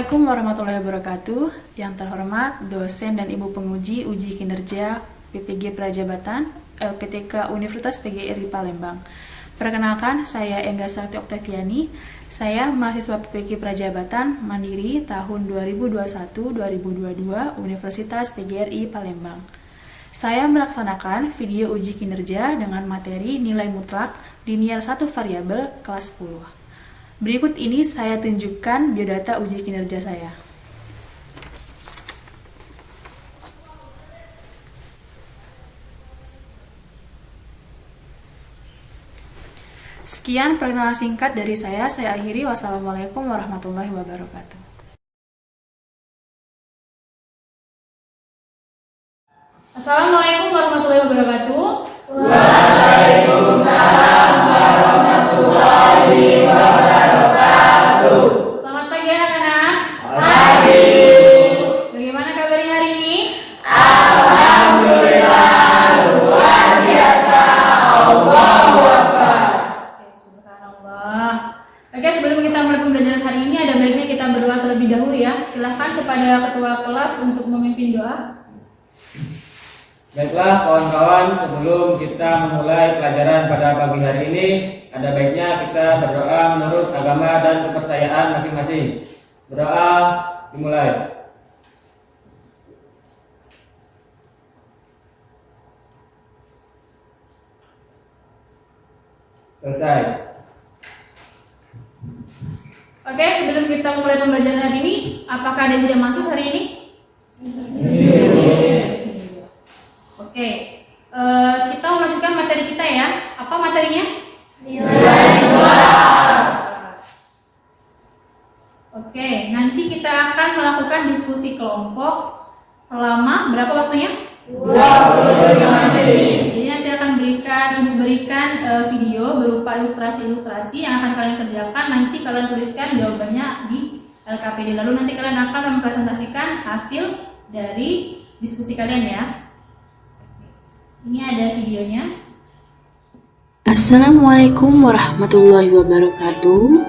Assalamualaikum warahmatullahi wabarakatuh. Yang terhormat dosen dan ibu penguji uji kinerja PPG Prajabatan LPTK Universitas PGRI Palembang. Perkenalkan, saya Engga Sakti Oktaviani. Saya mahasiswa PPG Prajabatan Mandiri tahun 2021-2022 Universitas PGRI Palembang. Saya melaksanakan video uji kinerja dengan materi nilai mutlak linear 1 variabel kelas 10. Berikut ini saya tunjukkan biodata uji kinerja saya. Sekian perkenalan singkat dari saya akhiri. Wassalamualaikum warahmatullahi wabarakatuh. Assalamualaikum warahmatullahi wabarakatuh. Waalaikumsalam warahmatullahi wabarakatuh. Selamat pagi anak-anak. Pagi. Bagaimana kabarnya hari ini? Alhamdulillah, luar biasa. Allahu Akbar. Subhanallah. Oke, sebelum kita mulai pembelajaran hari ini, ada baiknya kita berdoa terlebih dahulu ya. Silahkan kepada ketua kelas untuk memimpin doa. Baiklah kawan-kawan, sebelum kita memulai pelajaran pada pagi hari ini, ada baiknya kita berdoa menurut agama dan kepercayaan masing-masing. Berdoa dimulai. Selesai. Oke, sebelum kita mulai pembelajaran hari ini, apakah ada yang tidak masuk hari ini? Oke, kita melanjutkan materi kita ya. Apa materinya? Nilai mutlak. Oke, nanti kita akan melakukan diskusi kelompok selama berapa waktunya? 25 menit. Jadi nanti akan memberikan video berupa ilustrasi-ilustrasi yang akan kalian kerjakan. Nanti kalian tuliskan jawabannya di LKPD. Lalu nanti kalian akan mempresentasikan hasil dari diskusi kalian ya. Ini ada videonya. Assalamualaikum warahmatullahi wabarakatuh.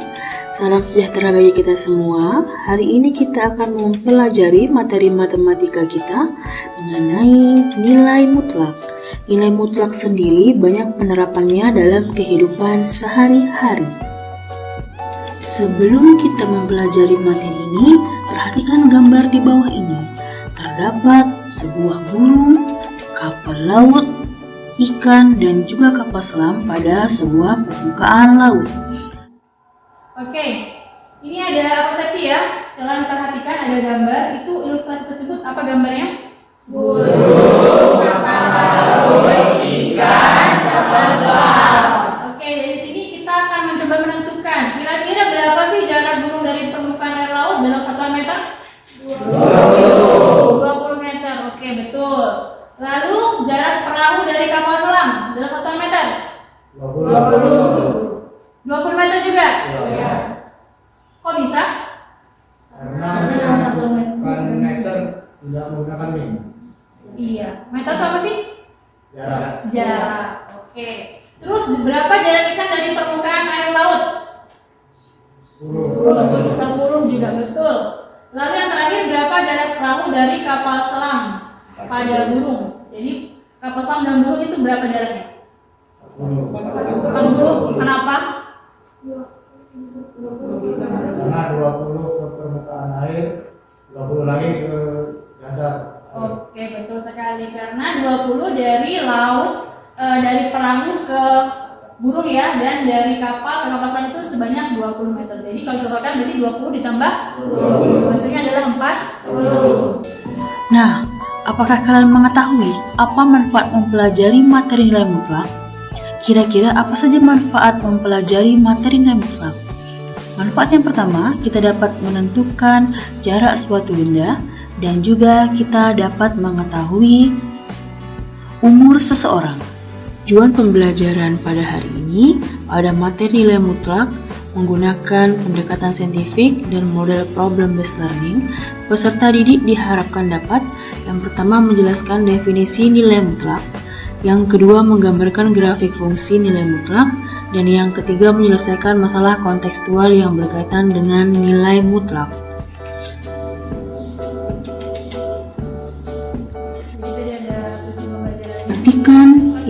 Salam sejahtera bagi kita semua. Hari ini kita akan mempelajari materi matematika kita mengenai nilai mutlak. Nilai mutlak sendiri banyak penerapannya dalam kehidupan sehari-hari. Sebelum kita mempelajari materi ini, perhatikan gambar di bawah ini. Terdapat sebuah burung, kapal laut, ikan, dan juga kapal selam pada sebuah permukaan laut. Oke, ini ada persepsi ya. Kalian perhatikan ada gambar. Itu ilustrasi tersebut apa gambarnya? Burung, kapal laut, ikan, kapal selam. Oke, dari sini kita akan mencoba menentukan kira-kira berapa sih jarak burung dari permukaan air laut dalam 1 meter? 20 meter. Oke, betul. Lalu jarak perahu dari kapal selam dalam 1 meter? 20 meter juga? Ya. Kok bisa? Karena meter tidak menggunakan min. Iya. Meter itu apa sih? Jarak. Jarak. Oke. Terus berapa jarak ikan dari permukaan air laut? 10 juga betul. Lalu yang terakhir berapa jarak perahu dari kapal selam pada burung? Jadi kapal selam dan burung itu berapa jaraknya? 40. Kenapa? Karena 20 ke permukaan air, 20 lagi ke dasar. Oke, betul sekali. Karena 20 dari laut, dari perahu ke burung ya, dan dari kapal ke kapal selam itu sebanyak 20 meter. Jadi kalau cobakan berarti 20 ditambah 20. Hasilnya adalah 40. Nah, apakah kalian mengetahui apa manfaat mempelajari materi nilai mutlak? Kira-kira apa saja manfaat mempelajari materi nilai mutlak? Manfaat yang pertama, kita dapat menentukan jarak suatu benda dan juga kita dapat mengetahui umur seseorang. Tujuan pembelajaran pada hari ini pada materi nilai mutlak menggunakan pendekatan saintifik dan model problem-based learning. Peserta didik diharapkan dapat yang pertama menjelaskan definisi nilai mutlak, yang kedua menggambarkan grafik fungsi nilai mutlak, dan yang ketiga menyelesaikan masalah kontekstual yang berkaitan dengan nilai mutlak.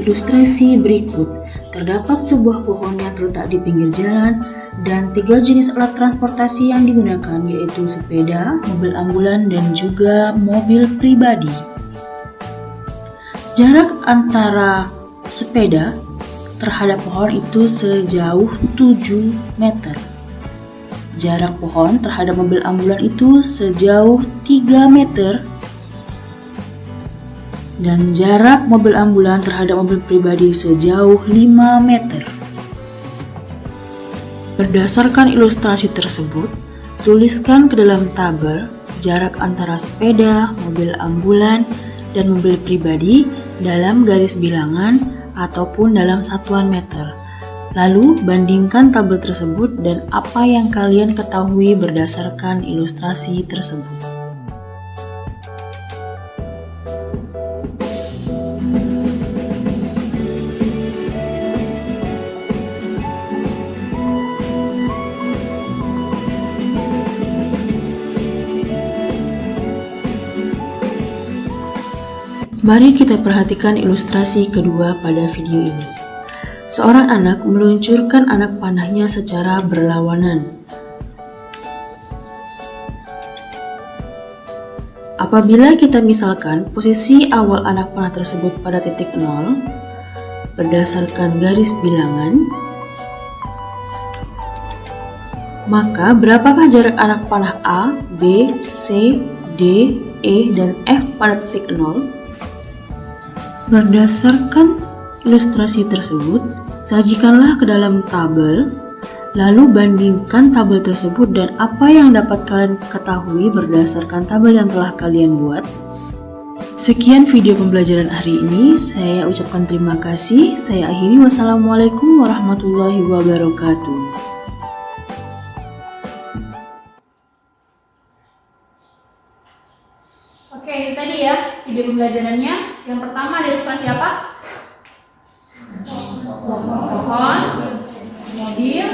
ilustrasi berikut, terdapat sebuah pohon yang terletak di pinggir jalan dan 3 jenis alat transportasi yang digunakan, yaitu sepeda, mobil ambulan, dan juga mobil pribadi. Jarak antara sepeda terhadap pohon itu sejauh 7 meter. Jarak pohon terhadap mobil ambulan itu sejauh 3 meter. Dan jarak mobil ambulan terhadap mobil pribadi sejauh 5 meter. Berdasarkan ilustrasi tersebut, tuliskan ke dalam tabel jarak antara sepeda, mobil ambulan, dan mobil pribadi dalam garis bilangan ataupun dalam satuan meter. Lalu, bandingkan tabel tersebut dan apa yang kalian ketahui berdasarkan ilustrasi tersebut. Mari kita perhatikan ilustrasi kedua pada video ini. Seorang anak meluncurkan anak panahnya secara berlawanan. Apabila kita misalkan posisi awal anak panah tersebut pada titik 0, berdasarkan garis bilangan, maka berapakah jarak anak panah A, B, C, D, E, dan F pada titik 0? Berdasarkan ilustrasi tersebut, sajikanlah ke dalam tabel, lalu bandingkan tabel tersebut dan apa yang dapat kalian ketahui berdasarkan tabel yang telah kalian buat. Sekian video pembelajaran hari ini, saya ucapkan terima kasih. Saya akhiri, wassalamualaikum warahmatullahi wabarakatuh. Oke, itu tadi ya video pembelajarannya. Yang pertama ada ilustrasi apa? Pohon, mobil,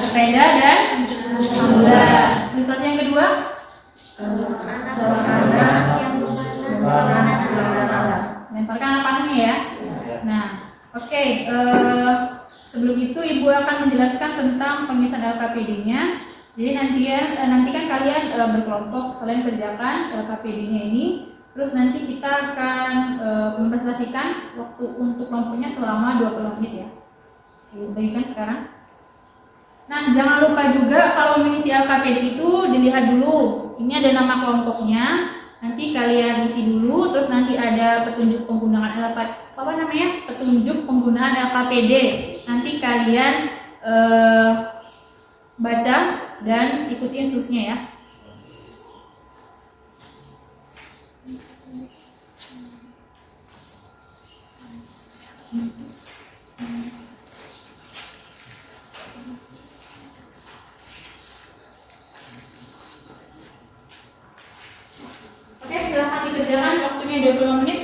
sepeda, dan ambulan. Ilustrasi yang kedua? Lemparkan anak panahnya ya. Nah, oke. Sebelum itu Ibu akan menjelaskan tentang pengisian LKPD-nya. Jadi nanti kan kalian berkelompok, kalian kerjakan LKPD-nya ini. Terus nanti kita akan mempresentasikan waktu untuk kelompoknya selama 20 menit ya. Oke, bagikan sekarang. Nah, jangan lupa juga kalau mengisi LKPD itu dilihat dulu. Ini ada nama kelompoknya. Nanti kalian isi dulu, terus nanti ada petunjuk penggunaan petunjuk penggunaan LKPD. Nanti kalian baca dan ikuti instruksinya ya. Oke, silahkan dikerjakan, waktunya 20 menit.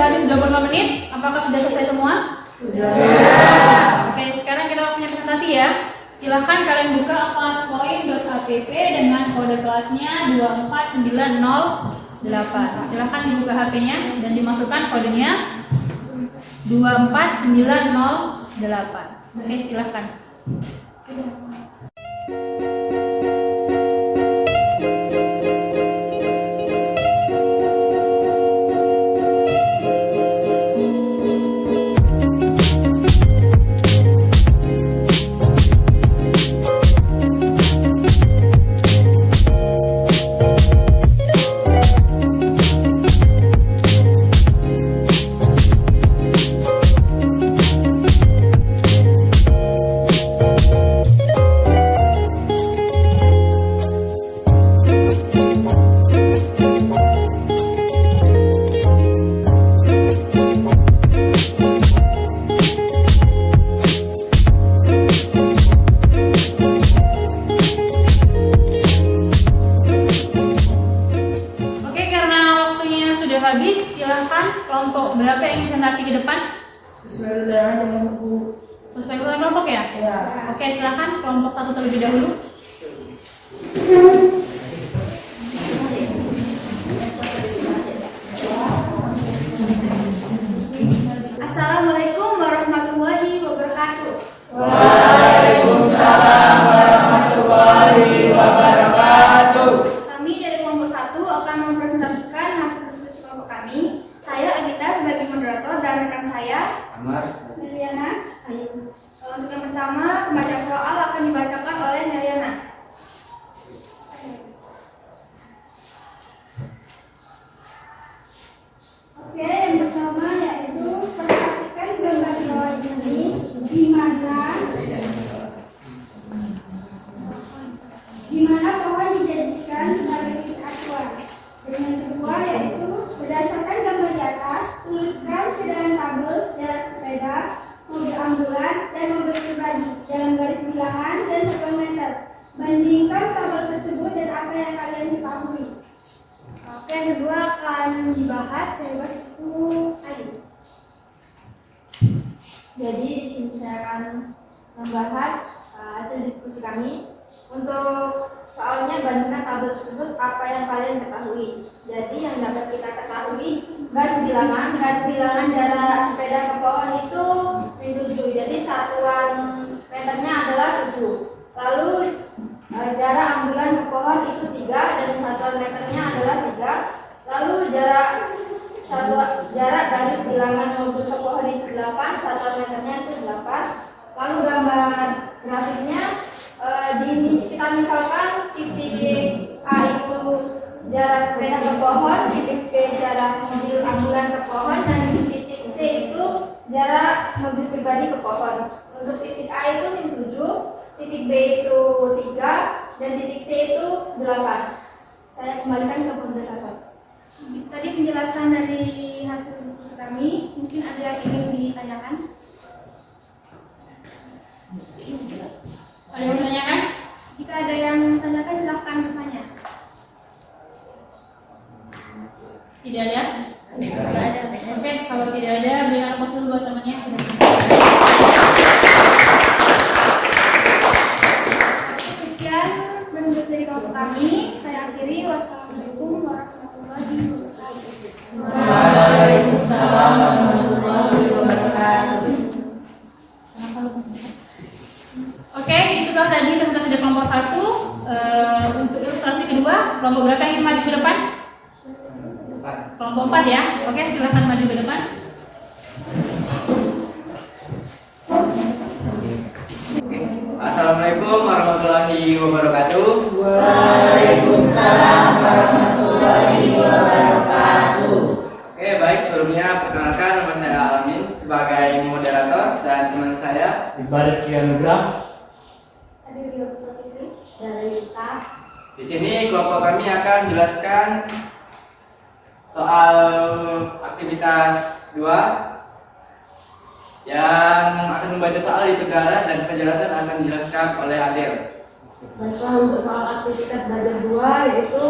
habis 25 menit. Apakah sudah selesai semua? Oke, sekarang kita punya presentasi ya. Silahkan kalian buka kelaspoint.app dengan kode kelasnya 24908. Silahkan dibuka HP-nya dan dimasukkan kodenya 24908. Oke, silahkan. Habis, silahkan kelompok berapa yang presentasi ke depan? Sesuai undangan dengan buku. Sesuai urutan kelompok ya? Ya. Oke, silahkan kelompok 1 terlebih dahulu. Assalamualaikum warahmatullahi wabarakatuh. Waalaikumsalam warahmatullahi wabarakatuh. Kami dari kelompok 1 akan mempresentasikan hasil diskusi kelompok kami. Saya Agita sebagai moderator dan rekan saya Liliana. Untuk yang pertama, pembacaan soal akan dibacakan oleh Liliana. Oke, yang pertama yaitu perhatikan gambar di bawah ini, di mana pohon dijadikan sebagai titik acuan. Dan yang kedua yaitu berdasarkan gambar di atas, tuliskan ke dalam tabel jarak sepeda, mobil ambulans, dan mobil pribadi dalam garis bilangan dan 1 meter. Bandingkan tabel tersebut dan apa yang kalian ketahui. Oke, yang kedua akan dibahas bebas itu ayo. Jadi di sini saya akan membahas hasil diskusi kami. Untuk soalnya bandingkan tabel tersebut apa yang kalian ketahui. Jadi yang dapat kita ketahui garis bilangan jarak sepeda ke pohon itu 7. Jadi satuan meternya adalah 7. Lalu jarak ambulan ke pohon itu 3 dan satuan meternya adalah 3. Lalu jarak garis bilangan mobil ke pohon itu 8, satuan meternya itu 8. Lalu gambar grafiknya kita misalkan titik A itu jarak sepeda ke pohon, titik B jarak mobil ambulan ke pohon, dan titik C itu jarak mobil pribadi ke pohon. Untuk titik A itu 7, titik B itu 3, dan titik C itu 8. Saya kembalikan ke moderator. Tadi penjelasan dari hasil diskusi kami, mungkin ada yang ingin ditanyakan? Ada yang ditanyakan? Jika ada yang tanyakan silahkan bertanya. Tidak ada? Tidak ada. Oke, kalau tidak ada, berikan aplaus dulu buat temannya. Sekian menurut dari kelompok kami. Saya akhiri. Wassalamualaikum warahmatullahi wabarakatuh. Waalaikumsalam warahmatullahi wabarakatuh. Oke, itulah tadi presentasi dari kelompok 1. Untuk ilustrasi kedua, kelompok berapa yang ingin maju ke depan? Kelompok 4 ya. Oke, silahkan maju ke depan. Assalamualaikum warahmatullahi wabarakatuh. Waalaikumsalam warahmatullahi wabarakatuh. Oke, baik, sebelumnya perkenalkan nama saya Alamin sebagai moderator dan teman saya Iqbal Rifki Anugrah. Di sini kelompok kami akan menjelaskan soal aktivitas 2 yang akan membaca soal itu Dara dan penjelasan akan dijelaskan oleh Adel. Baiklah, untuk soal aktivitas belajar 2 yaitu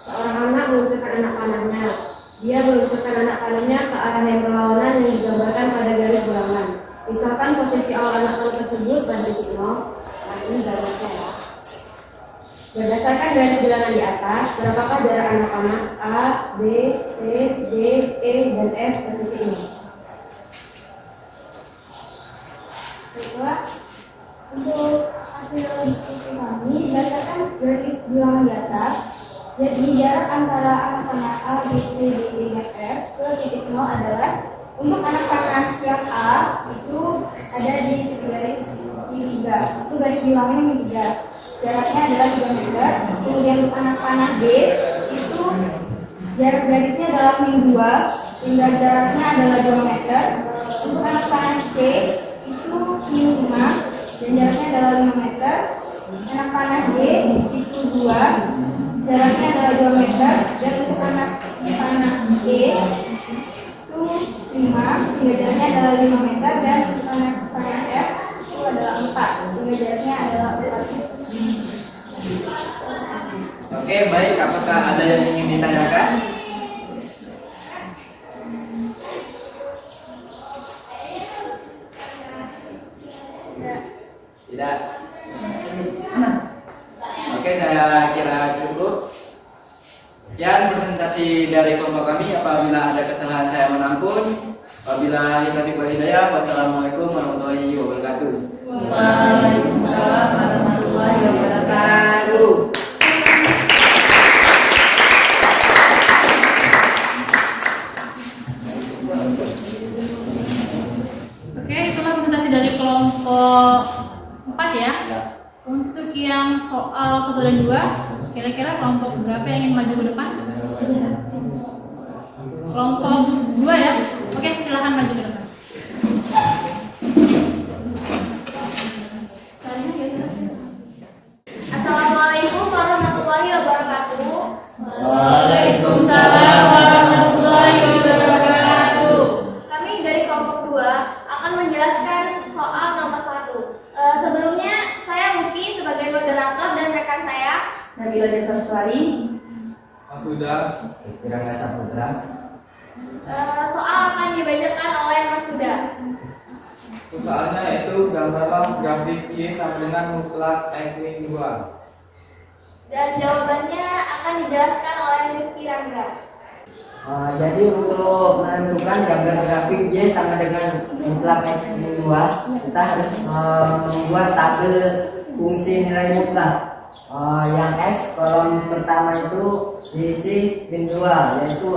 seorang anak mengumpulkan anak panahnya. Dia meluncurkan anak panahnya ke arah yang berlawanan yang digambarkan pada garis bilangan. Misalkan posisi awal anak panah tersebut pada titik 0. Nah, ini garisnya ya. Berdasarkan garis bilangan di atas, berapakah jarak anak panah A, B, C, D, E, dan F ke titik ini? Baiklah, untuk hasil diskusi kami berdasarkan garis bilangan di atas, jadi jarak antara anak panah A, B, C, D, E, dan F ke titik 0 adalah untuk anak panah yang A itu ada di titik garis di 3, itu garis bilangnya yang 3. Jaraknya adalah 3 meter. Kemudian untuk anak panah B itu jarak garisnya adalah min 2 sehingga jaraknya adalah 2 meter. Untuk anak panah C itu min 5 dan jaraknya adalah 5 meter. Anak panah D itu 2, jaraknya adalah 2 meter. Dan untuk anak panah E itu 5 sehingga jaraknya adalah 5 meter. Dan untuk anak panah F itu adalah 4 sehingga jaraknya adalah 4 meter. Oke, baik. Apakah ada yang ingin ditanyakan? Tidak. Oke, saya kira cukup. Sekian presentasi dari kelompok kami. Apabila ada kesalahan saya menampun. Apabila taufiq wal hidayah. Wassalamualaikum warahmatullahi wabarakatuh. Waalaikumsalam warahmatullahi wabarakatuh. Oke, itulah presentasi dari kelompok 4 ya. Untuk yang soal 1 dan 2, kira-kira kelompok berapa yang ingin maju ke depan? Kelompok 2 ya. Oke, silahkan maju ke depan. Assalamualaikum warahmatullahi wabarakatuh. Waalaikumsalam warahmatullahi wabarakatuh. Kami dari kelompok 2 akan menjelaskan soal nomor 1. Sebelumnya saya Muki sebagai moderator dan rekan saya Nabila Deta Suari. Sudah. Kiranga Saputra. soal akan dibacakan oleh Mas Suda. Soalnya itu gambarlah grafik Y sama dengan mutlak X min 2. Dan jawabannya akan dijelaskan oleh Rifki Rangga. Jadi untuk menentukan gambar grafik Y sama dengan mutlak X min 2, kita harus membuat tabel fungsi nilai mutlak. Yang X kolom pertama itu diisi min 2, yaitu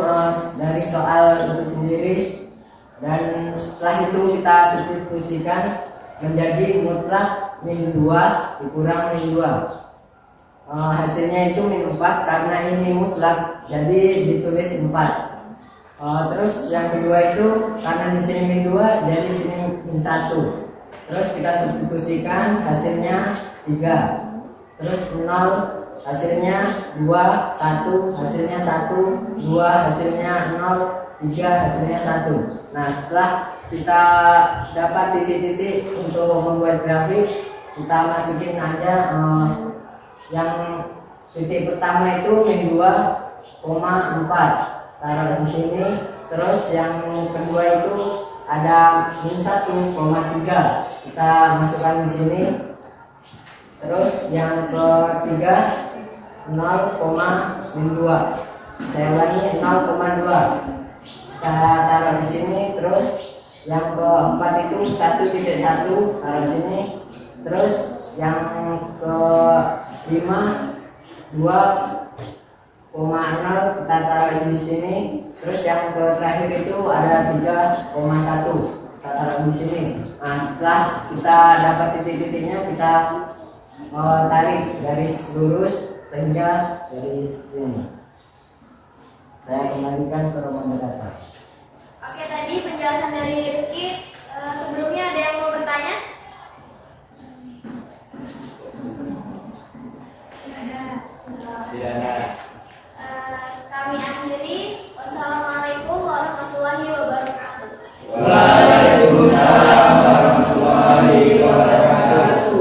dari soal itu sendiri. Dan setelah itu kita substitusikan menjadi mutlak min 2 dikurang min 2. Hasilnya itu min 4 karena ini mutlak, jadi ditulis 4. Terus yang kedua itu karena di sini min 2 jadi sini min 1. Terus kita substitusikan hasilnya 3. Terus 0 hasilnya 2, 1 hasilnya 1, 2 hasilnya 0, 3 hasilnya 1. Nah, setelah kita dapat titik-titik untuk membuat grafik, kita masukin aja yang titik pertama itu min 2,4 taruh di sini. Terus yang kedua itu ada min 1,3 kita masukkan di sini. Terus yang ketiga 0,2, saya ulangi 0,2 kita taruh di sini. Terus yang keempat itu 1.1 taruh di sini. Terus yang kelima 2,0 kita taruh di sini. Terus yang terakhir itu ada 3,1 kita taruh di sini. Nah, setelah kita dapat titik-titiknya, kita tarik garis lurus sehingga dari sini. Saya kembalikan ke moderator. Oke, tadi penjelasan dari Rifki. Sebelumnya ada yang mau bertanya? Tidak ada. Kami akhiri. Wassalamualaikum warahmatullahi wabarakatuh. Waalaikumsalam warahmatullahi wabarakatuh.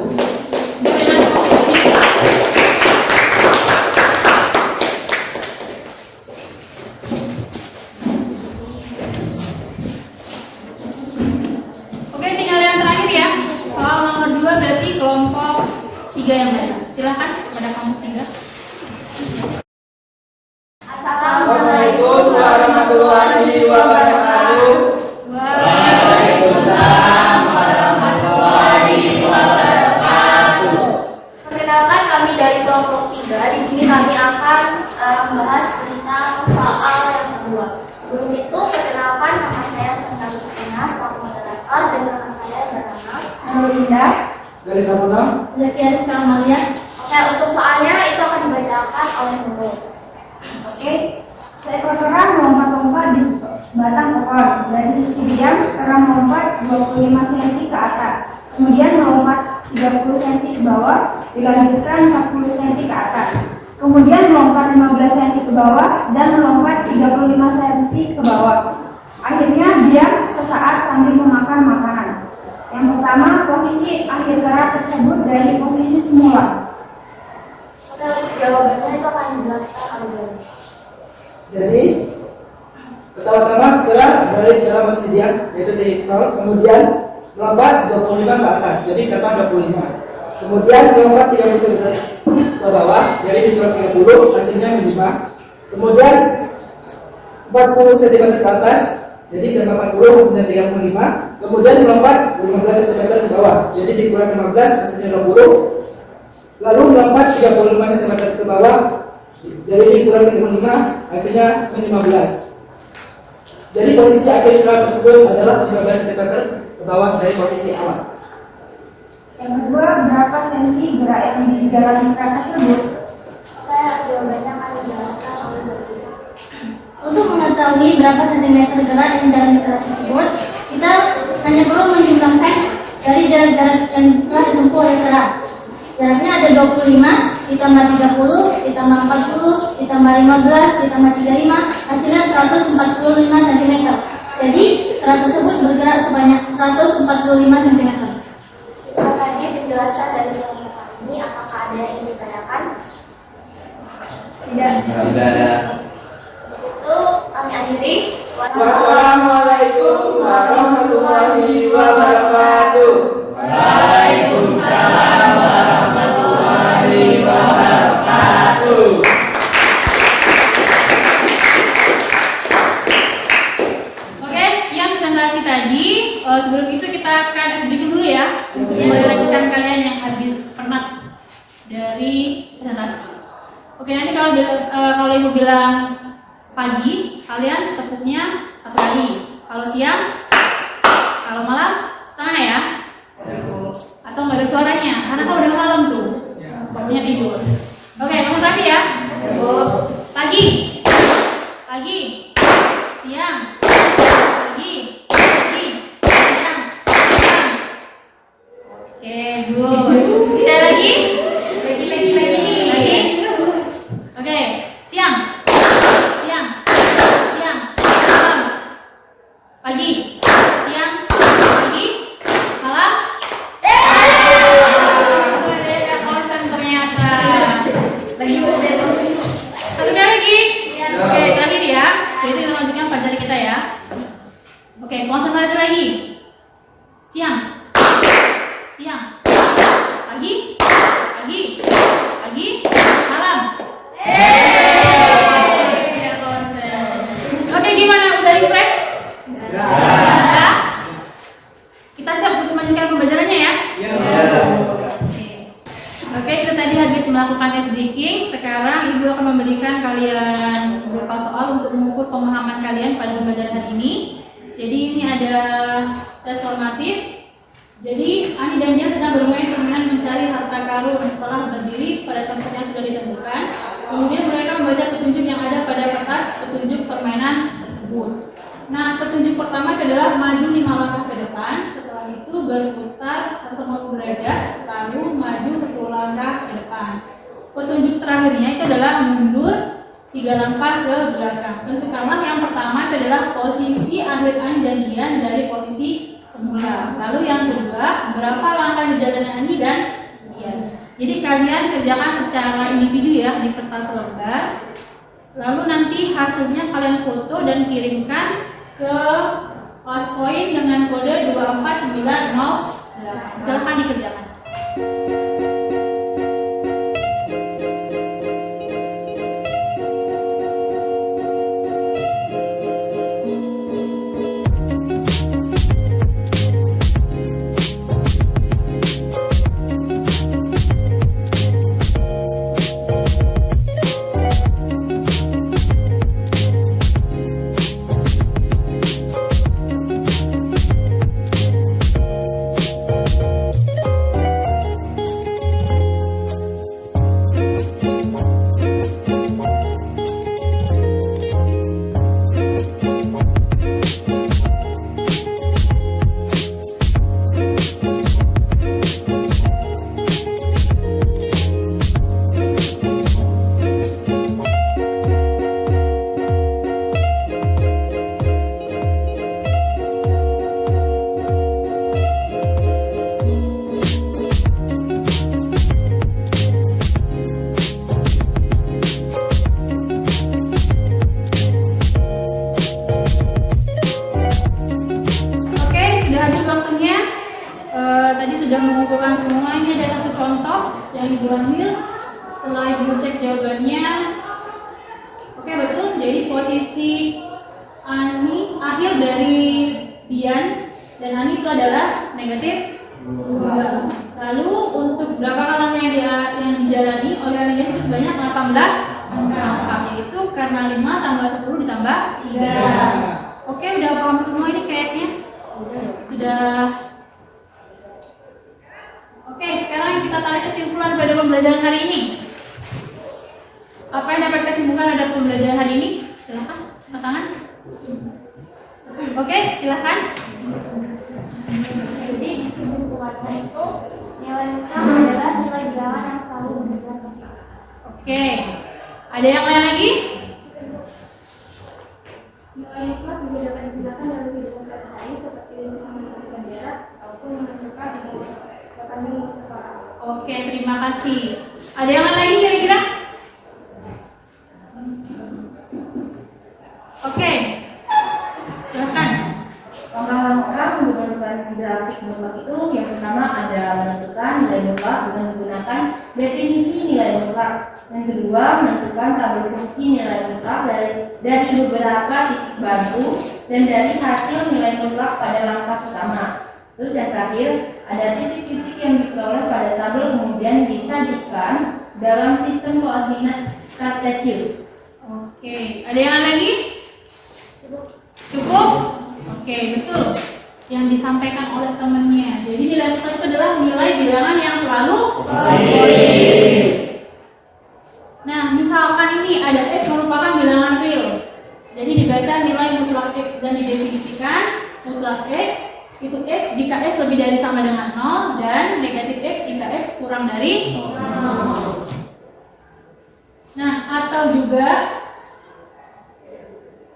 tiga yang benar. Silahkan kepada kamu tiga. Assalamualaikum warahmatullahi wabarakatuh. Waalaikumsalam warahmatullahi wabarakatuh. Perkenalkan, kami dari kelompok 3. Di sini kami akan membahas tentang soal yang kedua. Sebelum itu, perkenalkan, nama saya Sandra Rustina, selaku moderator, dan nama saya bernama Nurinda. Dari kamu nam? Zatiaris Kamalia. Oke, untuk soalnya itu akan dibacakan oleh Nurul. Oke, seekor kerang melompat-lompat di batang pohon. Dari sisi diam, kerang melompat 25 cm ke atas. Kemudian melompat 30 cm ke bawah, dilanjutkan 40 cm ke atas. Kemudian melompat 15 cm ke bawah dan melompat 35 cm ke bawah. Akhirnya diam sesaat sambil memakan makanan. Yang pertama, posisi akhir kerang tersebut dari posisi semula. Oke, jawabannya itu akan dijelaskan oleh Beliau. Jadi pertama-tama kerang dari dalam posisi diam, yaitu dari 0, kemudian melompat 25 ke atas, jadi kata 25. Kemudian melompat 30 cm ke bawah, jadi di 30, hasilnya 5. Kemudian 40 cm ke atas, jadi dikurang 40, hasilnya 35. Kemudian melompat 15 cm ke bawah, jadi dikurang 15, hasilnya 20. Lalu melompat 35 cm ke bawah, jadi dikurang 55, hasilnya 15. Jadi posisi akhir kerang tersebut adalah 15 cm ke bawah dari posisi awal. Yang kedua, berapa senti gerak yang dijalani kerang tersebut? Oke, jawabannya akan dijelaskan oleh Zakia. Untuk mengetahui berapa sentimeter gerak yang dijalani kerang tersebut, kita hanya perlu menjumlahkan dari jarak-jarak yang telah ditempuh oleh kerang. Jaraknya ada 25, ditambah 30, ditambah 40, ditambah 15, ditambah 35, hasilnya 145 cm. Jadi, kerang tersebut bergerak sebanyak 145 cm. Tadi penjelasan dari kelompok ini, apakah ada yang ingin ditanyakan? Tidak. Tidak ada. Itu kami akhiri. Wassalamualaikum warahmatullahi wabarakatuh. Waalaikumsalam warahmatullahi wabarakatuh. Oke, sekian presentasi tadi. Sebelum itu kita akan sedikit dulu ya, untuk merelakskan kalian yang habis penat dari presentasi. Oke, nanti kalau ibu bilang pagi, kalian tepuknya 1 kali. Kalau siang, kalau malam setengah ya. Atau nggak ada suaranya, karena kalau udah malam tuh barunya tidur. Oke, konsentrasi ya. Pagi, pagi, siang, pagi, siang, siang. Oke, good. Sekali lagi. Lagi. Oke, siang, siang, siang, malam. Pagi, siang, pagi, malam. Ada konsen ternyata. Satu kali lagi. Oke, terakhir ya. Jadi kita lanjutkan pelajaran kita ya. Oke, konsentrasi lagi. Siang, siang, pagi, pagi, pagi, malam. Oke, gimana? Udah refresh? Ya. Kita siap untuk melanjutkan pembelajarannya ya? Oke, kita tadi habis melakukan SDK. Sekarang Ibu akan memberikan kalian beberapa soal untuk mengukur pemahaman kalian pada pembelajaran hari ini. Jadi ini ada tes formatif. Jadi Ani dan Dian sedang bermain permainan mencari harta karun setelah berdiri pada tempat yang sudah ditentukan. Kemudian mereka membaca petunjuk yang ada pada kertas petunjuk permainan tersebut. Nah, petunjuk pertama adalah maju 5 langkah ke depan. Setelah itu berputar 180 derajat, lalu maju 10 langkah ke depan. Petunjuk terakhirnya itu adalah mundur 3 langkah ke belakang. Tentukanlah yang pertama itu adalah posisi akhir Ani dan Dian dari posisi semula. Lalu yang kedua, berapa langkah dijalani Ani dan Dian. Jadi kalian kerjakan secara individu ya di kertas lembar. Lalu nanti hasilnya kalian foto dan kirimkan ke PowerPoint dengan kode 24908. Silakan dikerjakan. sudah mengumpulkan semua. Ini ada satu contoh yang Ibu ambil. Setelah Ibu cek jawabannya, oke betul. Jadi posisi Ani akhir dari Dian dan Ani itu adalah negatif 2. Lalu untuk berapa kalangan yang dijalani oleh Ani itu sebanyak 18 angka, yaitu karena 5 tambah 10 ditambah 3. Oke, udah paham semua ini kayaknya? Sudah. Oke, sekarang kita tarik kesimpulan pada pembelajaran hari ini. Apa yang dapat kita simpulkan pada pembelajaran hari ini? Silakan, angkat tangan. Oke, silakan. Jadi kesimpulannya itu nilai mutlak adalah nilai bilangan yang selalu berjumlah positif. Oke, ada yang lain lagi? Nilai mutlak juga dapat digunakan dalam kehidupan sehari-hari seperti menentukan jarak ataupun menentukan umur seseorang. Oke, terima kasih. Ada yang lain lagi kira-kira? Oke, silakan. Langkah-langkah menentukan grafik mutlak itu yang pertama ada menentukan nilai mutlak dengan menggunakan definisi nilai mutlak. Yang kedua menentukan tabel fungsi nilai mutlak dari beberapa titik bantu dan dari hasil nilai mutlak pada langkah pertama. Terus yang terakhir ada titik-titik yang diperoleh pada tabel kemudian disajikan dalam sistem koordinat Kartesius. Oke, ada yang lain lagi? Cukup? Oke, betul. Yang disampaikan oleh temannya. Jadi nilai mutlak itu adalah nilai bilangan yang selalu positif. Nah, misalkan ini ada X merupakan bilangan real. Jadi dibaca nilai mutlak X dan didefinisikan mutlak X itu X jika X lebih dari sama dengan 0 dan negatif X jika X kurang dari 0. Nah, atau juga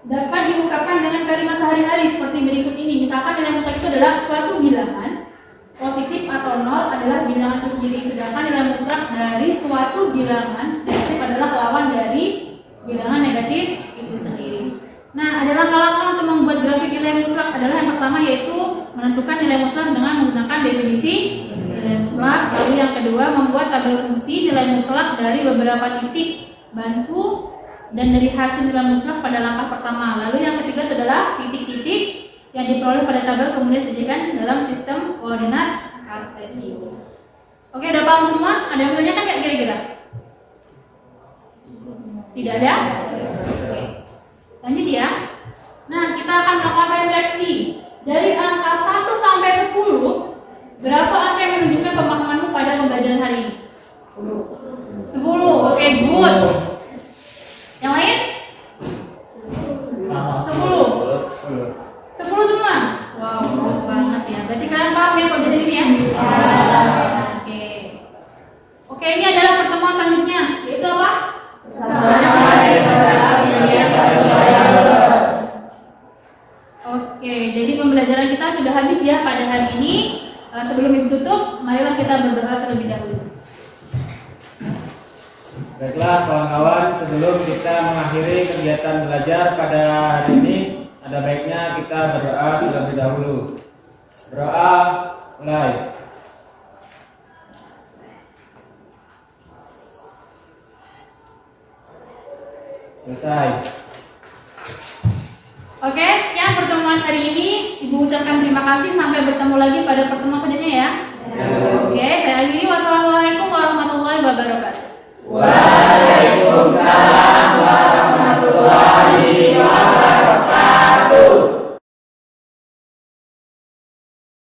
dapat diungkapkan dengan kalimat sehari-hari seperti berikut ini. Misalkan nilai mutlak itu adalah suatu bilangan positif atau 0 adalah bilangan itu sendiri, sedangkan nilai mutlak dari suatu bilangan negatif adalah lawan dari bilangan negatif itu sendiri. Nah, ada langkah-langkah untuk membuat grafik nilai mutlak adalah yang pertama yaitu menentukan nilai mutlak dengan menggunakan definisi nilai mutlak. Lalu yang kedua membuat tabel fungsi nilai mutlak dari beberapa titik bantu dan dari hasil nilai mutlak pada langkah pertama. Lalu yang ketiga adalah titik-titik yang diperoleh pada tabel kemudian disajikan dalam sistem koordinat Kartesius. Oke, udah paham semua? Ada yang bertanya kan kira-kira? Tidak ada? Oke. Lanjut ya. Nah, kita akan melakukan refleksi. Dari angka 1 sampai 10, berapa angka yang menunjukkan pemahamanmu pada pembelajaran hari ini? 10. Oke, good. Yang lain? 10. 10 semua? Wow, good banget ya. Berarti kalian paham ya pembelajaran ini ya? Oke. Oke, ini adalah pertemuan selanjutnya. Yaitu apa? Oke, jadi pembelajaran kita sudah habis ya pada hari ini. Sebelum Ibu tutup, marilah kita berdoa terlebih dahulu. Baiklah kawan-kawan, sebelum kita mengakhiri kegiatan belajar pada hari ini, ada baiknya kita berdoa terlebih dahulu. Berdoa, mulai. Selesai. Oke, sekian pertemuan hari ini. Ibu ucapkan terima kasih. Sampai bertemu lagi pada pertemuan selanjutnya ya. Oke, saya akhiri. Wassalamualaikum warahmatullahi wabarakatuh.